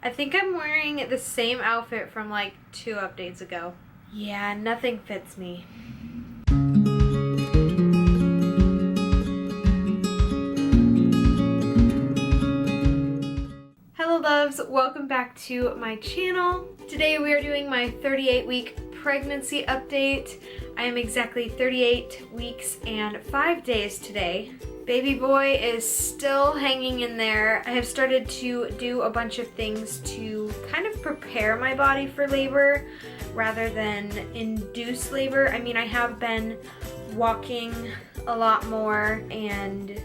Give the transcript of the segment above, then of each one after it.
I think I'm wearing the same outfit from like 2 updates ago. Yeah, nothing fits me. Hello loves, welcome back to my channel. Today we are doing my 38-week pregnancy update. I am exactly 38 weeks and 5 days today. Baby boy is still hanging in there. I have started to do a bunch of things to kind of prepare my body for labor rather than induce labor. I mean, I have been walking a lot more and,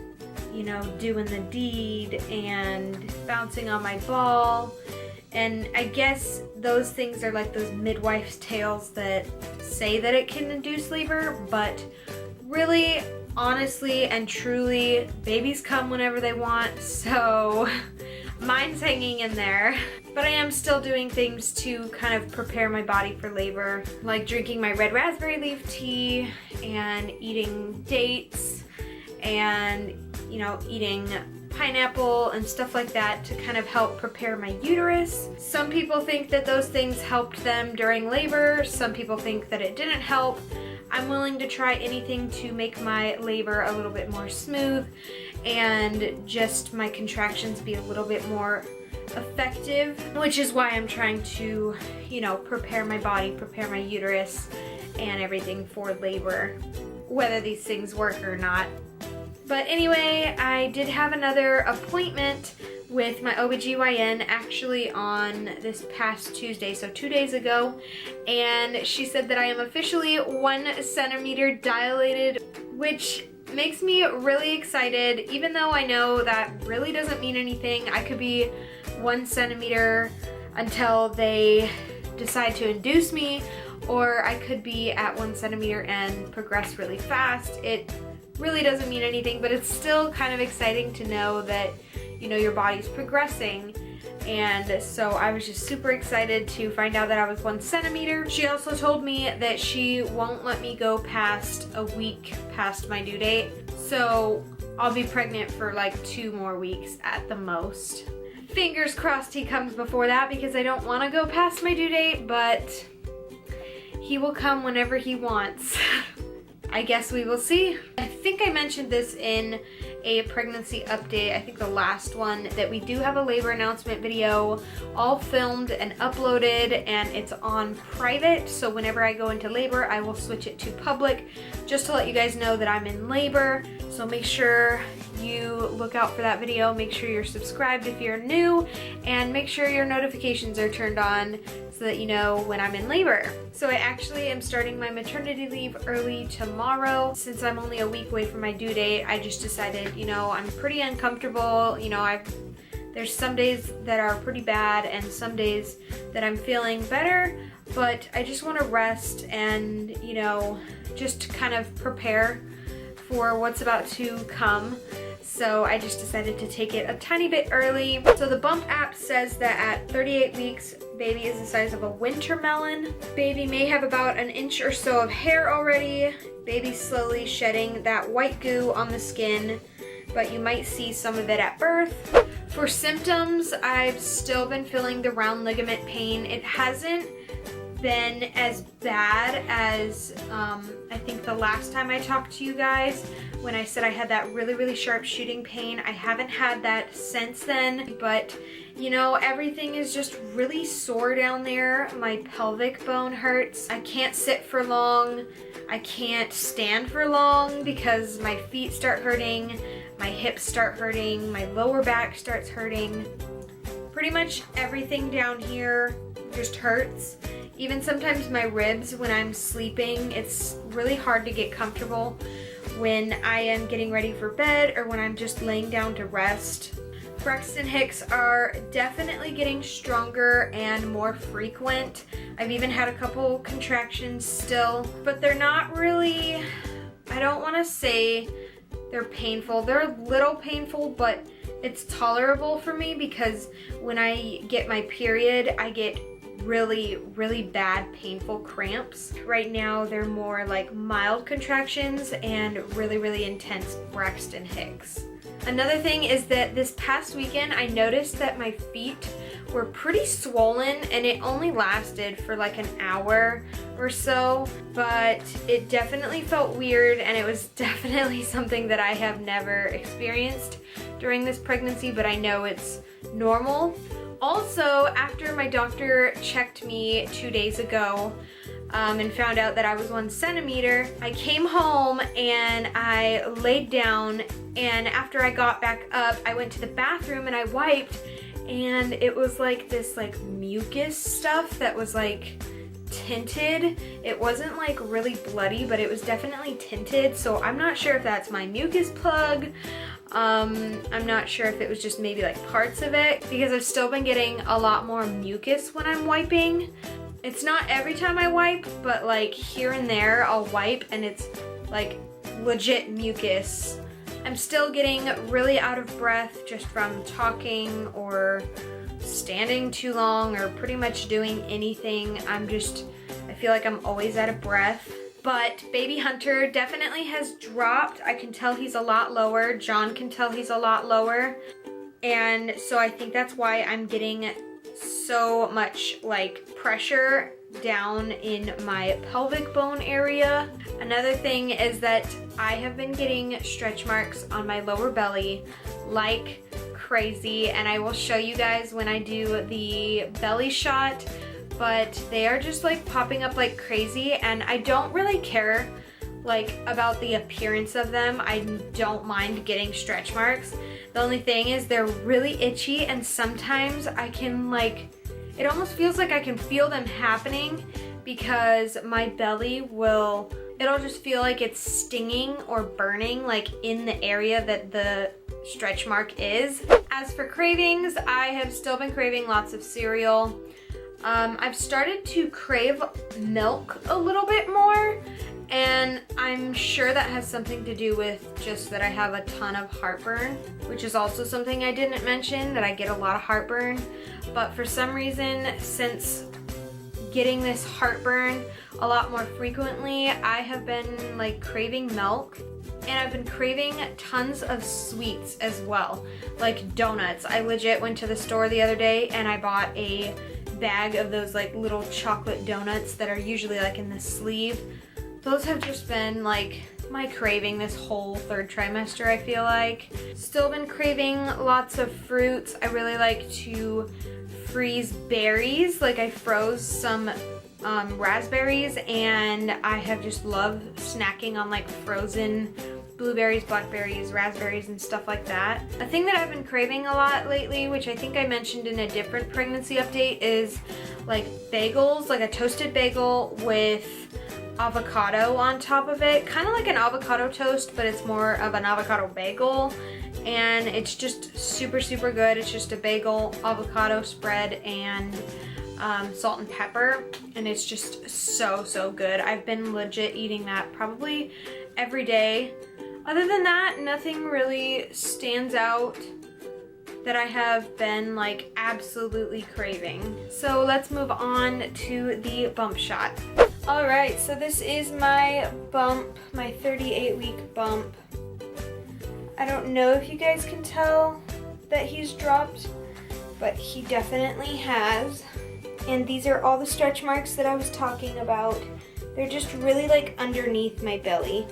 you know, doing the deed and bouncing on my ball. And I guess those things are like those midwife's tales that say that it can induce labor, but really, honestly and truly, babies come whenever they want, so mine's hanging in there. But I am still doing things to kind of prepare my body for labor, like drinking my red raspberry leaf tea and eating dates and, you know, eating pineapple and stuff like that to kind of help prepare my uterus. Some people think that those things helped them during labor. Some people think that it didn't help. I'm willing to try anything to make my labor a little bit more smooth and just my contractions be a little bit more effective, which is why I'm trying to, you know, prepare my body, prepare my uterus and everything for labor, whether these things work or not. But anyway, I did have another appointment with my OBGYN actually on this past Tuesday, so 2 days ago, and she said that I am officially 1 centimeter dilated, which makes me really excited, even though I know that really doesn't mean anything. I could be 1 centimeter until they decide to induce me, or I could be at 1 centimeter and progress really fast. It really doesn't mean anything, but it's still kind of exciting to know that, you know, your body's progressing. And so I was just super excited to find out that I was 1 centimeter. She also told me that she won't let me go past a week past my due date. So I'll be pregnant for like 2 more weeks at the most. Fingers crossed he comes before that because I don't want to go past my due date, but he will come whenever he wants. I guess we will see. I think I mentioned this in a pregnancy update, I think the last one, that we do have a labor announcement video all filmed and uploaded, and it's on private, so whenever I go into labor I will switch it to public just to let you guys know that I'm in labor. So make sure you look out for that video, make sure you're subscribed if you're new, and make sure your notifications are turned on so that you know when I'm in labor. So I actually am starting my maternity leave early tomorrow. Since I'm only a week away from my due date, I just decided, you know, I'm pretty uncomfortable. You know, there's some days that are pretty bad and some days that I'm feeling better, but I just want to rest and, you know, just kind of prepare for what's about to come. So I just decided to take it a tiny bit early. So the Bump app says that at 38 weeks, baby is the size of a winter melon. Baby may have about 1 inch or so of hair already. Baby's slowly shedding that white goo on the skin, but you might see some of it at birth. For symptoms, I've still been feeling the round ligament pain. It hasn't been as bad as I think the last time I talked to you guys when I said I had that really sharp shooting pain. I haven't had that since then, but you know, everything is just really sore down there. My pelvic bone hurts. I can't sit for long. I can't stand for long because my feet start hurting, my hips start hurting, my lower back starts hurting. Pretty much everything down here just hurts. Even sometimes my ribs when I'm sleeping, it's really hard to get comfortable when I am getting ready for bed or when I'm just laying down to rest. Braxton Hicks are definitely getting stronger and more frequent. I've even had a couple contractions still, but they're not really, I don't want to say they're painful. They're a little painful, but it's tolerable for me because when I get my period, I get really bad painful cramps. Right now they're more like mild contractions and really intense Braxton Hicks. Another thing is that this past weekend I noticed that my feet were pretty swollen, and it only lasted for like an hour or so, but it definitely felt weird, and it was definitely something that I have never experienced during this pregnancy, but I know it's normal. Also, after my doctor checked me 2 days ago and found out that I was 1 centimeter, I came home and I laid down, and after I got back up, I went to the bathroom and I wiped, and it was like this like mucus stuff that was like tinted. It wasn't like really bloody, but it was definitely tinted, so I'm not sure if that's my mucus plug. I'm not sure if it was just maybe like parts of it, because I've still been getting a lot more mucus when I'm wiping. It's not every time I wipe, but like here and there I'll wipe and it's like legit mucus. I'm still getting really out of breath just from talking or standing too long or pretty much doing anything. I feel like I'm always out of breath. But baby Hunter definitely has dropped. I can tell he's a lot lower. John can tell he's a lot lower. And so I think that's why I'm getting so much like pressure down in my pelvic bone area. Another thing is that I have been getting stretch marks on my lower belly like crazy, and I will show you guys when I do the belly shot, but they are just like popping up like crazy, and I don't really care like about the appearance of them. I don't mind getting stretch marks. The only thing is they're really itchy, and sometimes I can like, it almost feels like I can feel them happening, because my belly it'll just feel like it's stinging or burning like in the area that the stretch mark is. As for cravings, I have still been craving lots of cereal. I've started to crave milk a little bit more, and I'm sure that has something to do with just that I have a ton of heartburn, which is also something I didn't mention, that I get a lot of heartburn. But for some reason, since getting this heartburn a lot more frequently, I have been like craving milk, and I've been craving tons of sweets as well, like donuts. I legit went to the store the other day and I bought a bag of those like little chocolate donuts that are usually like in the sleeve. Those have just been like my craving this whole 3rd trimester, I feel like. Still been craving lots of fruits. I really like to freeze berries. Like I froze some raspberries, and I have just loved snacking on like frozen blueberries, blackberries, raspberries, and stuff like that. A thing that I've been craving a lot lately, which I think I mentioned in a different pregnancy update, is like bagels, like a toasted bagel with avocado on top of it. Kind of like an avocado toast, but it's more of an avocado bagel. And it's just super, super good. It's just a bagel, avocado spread, and salt and pepper. And it's just so, so good. I've been legit eating that probably every day. Other than that, nothing really stands out that I have been like absolutely craving. So let's move on to the bump shot. All right, so this is my bump, my 38-week bump. I don't know if you guys can tell that he's dropped, but he definitely has. And these are all the stretch marks that I was talking about. They're just really like underneath my belly,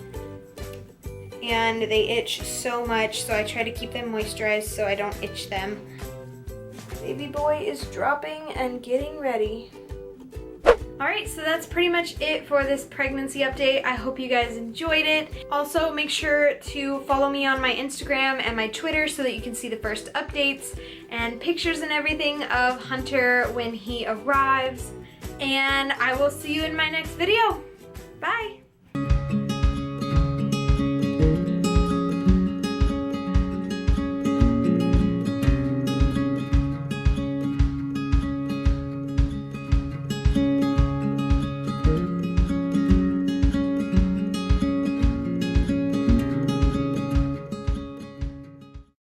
and they itch so much, so I try to keep them moisturized so I don't itch them. Baby boy is dropping and getting ready. Alright, so that's pretty much it for this pregnancy update. I hope you guys enjoyed it. Also, make sure to follow me on my Instagram and my Twitter so that you can see the first updates and pictures and everything of Hunter when he arrives. And I will see you in my next video.